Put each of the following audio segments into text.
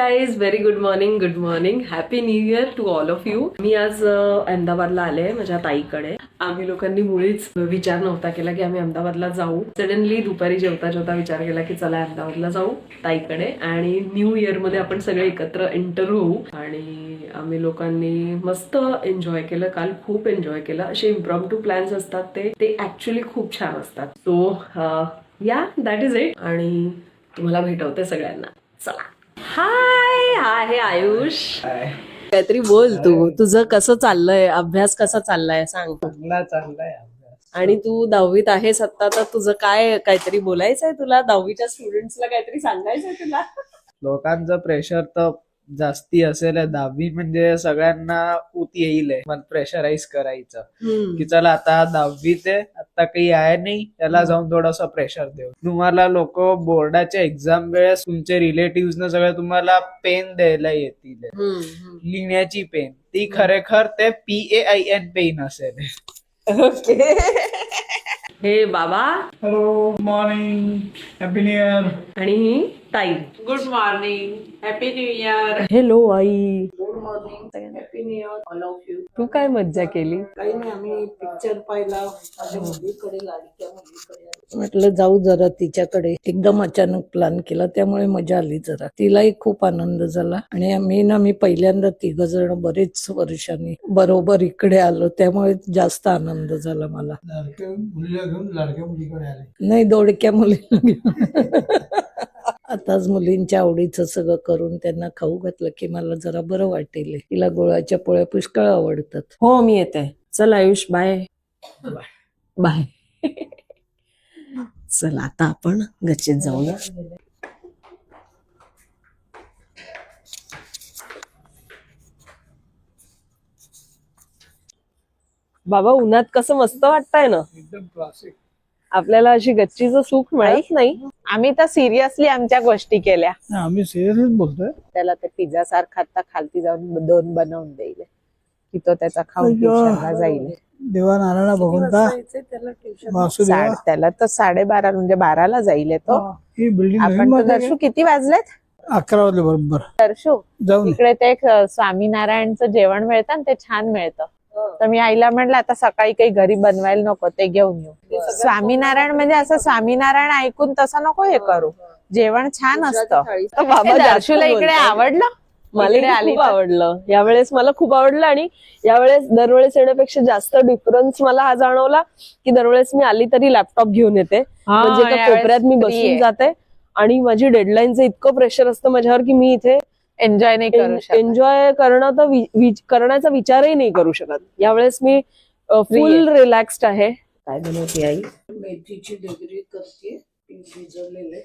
Guys, very good morning happy new year to all of you. मी आज अहमदाबादला आले माझ्या ताईकडे. आम्ही लोकांनी मुळीच विचार नव्हता केला की आम्ही अहमदाबादला जाऊ. सडनली दुपारी जेवता जेवता विचार केला की चला अहमदाबादला जाऊ ताईकडे आणि न्यू इयर मध्ये आपण सगळे एकत्र एंटर होऊ. आणि आम्ही लोकांनी मस्त एन्जॉय केलं. काल खूप एन्जॉय केलं. असे इम्प्रॉम्प्टू प्लॅन्स असतात ते ऍक्च्युली खूप छान असतात. सो या दॅट इज इट. आणि तुम्हाला भेटवते सगळ्यांना. चला. हाय, आहे आयुष. काहीतरी बोल. तुझं कसं चाललंय? अभ्यास कसा चाललाय सांग. चांगला चाललाय अभ्यास. आणि तू 10वीत आहेस आता, तर तुझं काहीतरी बोलायचंय तुला? 10वीच्या स्टुडंट्सला काहीतरी सांगायचंय तुला? लोकांचं प्रेशर तर जास्ती असेल. 10वी म्हणजे सगळ्यांना ऊत येईल. मला प्रेशराईज करायचं की चला आता 10वीत आहे, आता काही आहे नाही, त्याला जाऊन थोडंसं प्रेशर देऊ. तुम्हाला लोक बोर्डाच्या एक्झाम वेळेस तुमचे रिलेटिव्ह न सगळे तुम्हाला पेन द्यायला येतील, लिहिण्याची पेन. ती खरेखर ते PAIN पेन असेल. ओके. हे बाबा. Hello, morning, happy new year. आणि ही ताई. Good morning, happy new year. Hello आई. Good morning, happy new year all of you. तू काय मज्जा केली? काही नाही, आम्ही पिक्चर पाहिला माझ्या मुलीकडे, लाडक्या मुलीकडे. म्हटलं जाऊ जरा तिच्याकडे. एकदम अचानक प्लॅन केला, त्यामुळे मजा आली जरा. तिलाही खूप आनंद झाला. आणि मी पहिल्यांदा 3 जण बरेच वर्षांनी बरोबर इकडे आलो, त्यामुळे जास्त आनंद झाला मला. लाडक्या मुलीला घेऊन लाडक्या मुलीकडे आले. नाही, दोडक्या मुलीला घेऊन. आताच मुलींच्या आवडीचं सगळं करून त्यांना खाऊ घातलं की मला जरा बरं वाटेल. तिला गुळाच्या पोळ्या पुष्कळ आवडतात. हो, मी येते. चल आयुष, बाय बाय. चल आता आपण गच्चीत जाऊया. बाबा, उन्हात कसं मस्त वाटतंय ना. एकदम क्लासिक. आपल्याला अशी गच्चीचं सुख मिळत नाही. आम्ही तर सिरियसली आमच्या गोष्टी केल्या. आम्ही सिरियसच बोलतोय. त्याला ते पिझ्झा सारखा आता खालती जाऊन 2 बनवून देईल की तो त्याचा खाऊन ट्युशनला जाईल. देवा नारायणा बघून का वासुदेवा. त्याला तर 12:30 म्हणजे 12ला जाईल तो. ही बिल्डिंग आपण तर दर्शू किती वाजलेत? 11 वाजले बरोबर. दर्शू, जाऊन इकडे ते एक स्वामीनारायणचं जेवण मिळतं आणि ते छान मिळतं. तर मी आईला म्हटलं आता सकाळी काही घरी बनवायला नको, ते घेऊन येऊ. स्वामीनारायण म्हणजे असं स्वामीनारायण ऐकून तसं नको हे करू. जेवण छान असतं. बाबा, दर्शूला इकडे आवडलं. मला खूप आवडलं. यावेळेस मला खूप आवडलं. आणि यावेळेस दरवेळेस येण्यापेक्षा जास्त डिफरन्स मला हा जाणवला की दरवेळेस मी आली तरी लॅपटॉप घेऊन येते. म्हणजे एका कोपऱ्यात मी बसून जाते. आणि माझी डेडलाईनचं इतकं प्रेशर असतं माझ्यावर की मी इथे एन्जॉय नाही करू शकत. एन्जॉय करणं तर करण्याचा विचारही नाही करू शकत. यावेळेस मी फुल रिलॅक्स्ड आहे. काय बनवते आई? मेथीची डिग्री करते, भिजवलेले.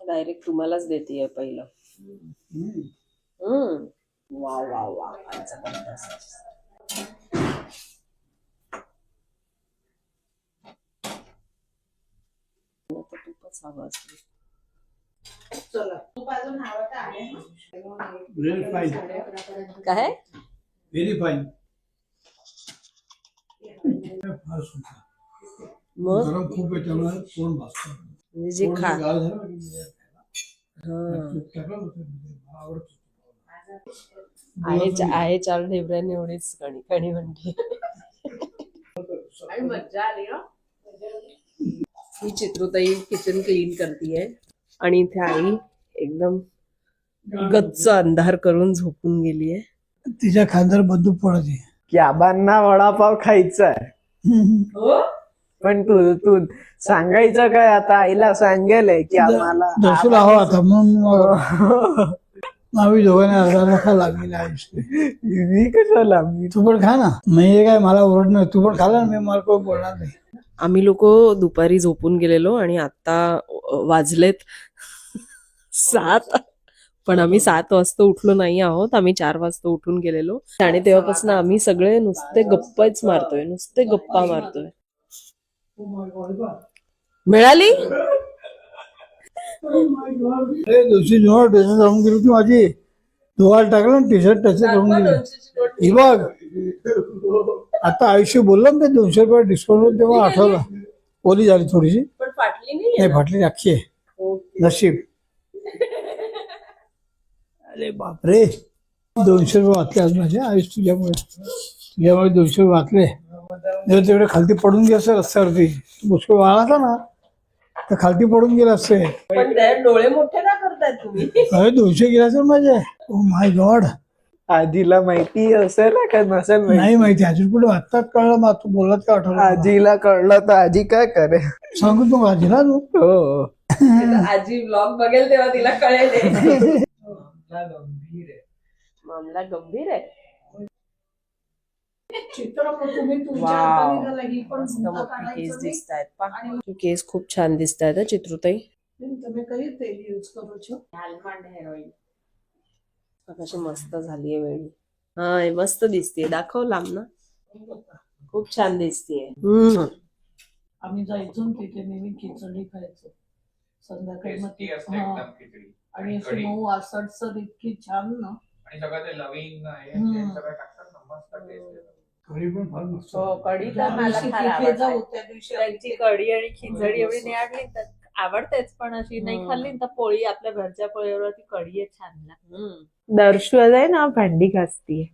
डायरेक्ट तुम्हालाच देते पहिलं. वा वा वा, खूपच हवं असते. चला, तूप अजून हवं तर आहे. Very fine. काय? Very fine. फार सुंदर. मग गरम खूप आहे त्यामुळे कोण भासतं. म्हणजे जे खा. गाळ झालं की आवडत. आहे 4 ढेबऱ्यांनी एवढीच कणी म्हणते. मज्जा आली ना. ही चित्रुताई किचन क्लीन करतीये आणि इथे आई एकदम गच्च अंधार करून झोपून गेलीये. तिच्या खांद्यावर बंदूक पडायची. की आबांना वडापाव खायचा आहे. पण तू सांगायचं काय आता? आईला सांगेल की आम्हाला दर्शूला हवा आता म्हणून आम्ही दोघांनी अर्धा खा लागलेला आहे. मी कशाला? तू पण खा ना. नाही काय मला ओरडणार. तू पण खाला ना, मी मला कोण बोलणार नाही. आम्ही लोक दुपारी झोपून गेलेलो आणि आता वाजलेत 7. पण आम्ही 7 वाजता उठलो नाही आहोत. आम्ही 4 वाजता उठून गेलेलो. आणि तेव्हापासून आम्ही सगळे नुसते गप्पाच मारतोय, नुसते गप्पा मारतोय. मिळाली अरे दिवशी जेव्हा ड्रेसेस राहून गेली होती माझी धुवायला टाकलं टी शर्ट त्याचे राहून गेली ही बघ आता आयुष्य बोललं ना ते 200 रुपये डिस्काउंट तेव्हा आठवलं ओली झाली थोडीशी पण फाटली नाही नाही फाटली अख्खी आहे नशीब अरे बापरे 200 रुपये वाचले आज माझे आयुष तुझ्यामुळे 200 रुपये वाचले जर तेवढे खालती पडून गेले असते रस्त्यावरती मुश्किल वाळाचा ना तर खालती पडून गेले असते पण त्या डोळे मोठे का करताय तुम्ही अरे 200 गेले असेल माझे ओ माय गॉड आजीला माहिती असेल का नसेल माहिती? नाही माहिती अजून पुढे आत्ताच कळलं मग तू बोलत का आठवलं आजीला कळलं तर आजी काय करे सांगू तू आजीला तू हो आजी ब्लॉग बघेल तेव्हा तिला कळेल मामला गंभीर आहे केस दिसत आहेत केस खूप छान दिसत आहेत चित्रुताई कशी मस्त झालीये वेळी हा हे मस्त दिसते दाखव लांब ना खूप छान दिसतेय आम्ही जायचो ना तिथे नेहमी खिचडी खायचो संध्याकाळी मग आणि अशी मऊ आसटसर इतकी छान ना आणि सगळं ते लविंग सगळं टाकतात ना मस्त टेस्ट घरी पण फार मस्त कढी त्या दिवशी तिथे जाऊ त्या दिवशी त्यांची कढी आणि खिचडी एवढी नाही आणली तर आवडतेच पण अशी नाही खाल्ली तर पोळी आपल्या घरच्या पोळीवर ती कढी आहे छान लागते दर्शू आहे ना भांडी घासतीये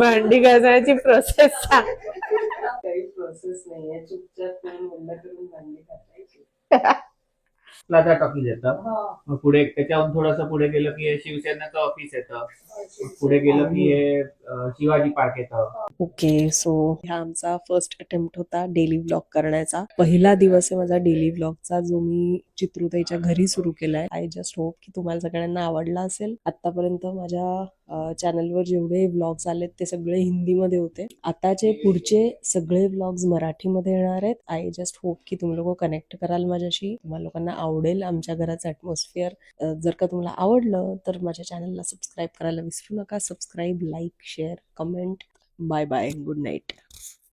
भांडी घासायची प्रोसेस सांग काही प्रोसेस नाहीये चुपचाप बंद करून भांडी घासायची प्लाझा टॉकीज येतं मग पुढे त्याच्याहून थोडस पुढे गेलं की हे शिवसेनेचं ऑफिस येतं मग पुढे गेलं की हे शिवाजी पार्क येतं ओके सो हा आमचा फर्स्ट अटेम्प्ट होता डेली व्लॉग करण्याचा पहिला दिवस आहे माझा डेली व्लॉगचा जो मी चित्रुताईच्या घरी सुरू केलाय आय जस्ट होप की तुम्हाला सगळ्यांना आवडला असेल आतापर्यंत माझ्या चॅनलवर जेवढे व्लॉग्स आलेत ते सगळे हिंदीमध्ये होते आताचे पुढचे सगळे व्लॉग्स मराठीमध्ये येणार आहेत आय जस्ट होप की तुम्ही लोक कनेक्ट कराल माझ्याशी तुम्हाला लोकांना आवडेल आमच्या घराचं ॲटमॉस्फिअर जर का तुम्हाला आवडलं तर माझ्या चॅनलला सबस्क्राईब करायला विसरू नका subscribe like share comment bye bye good night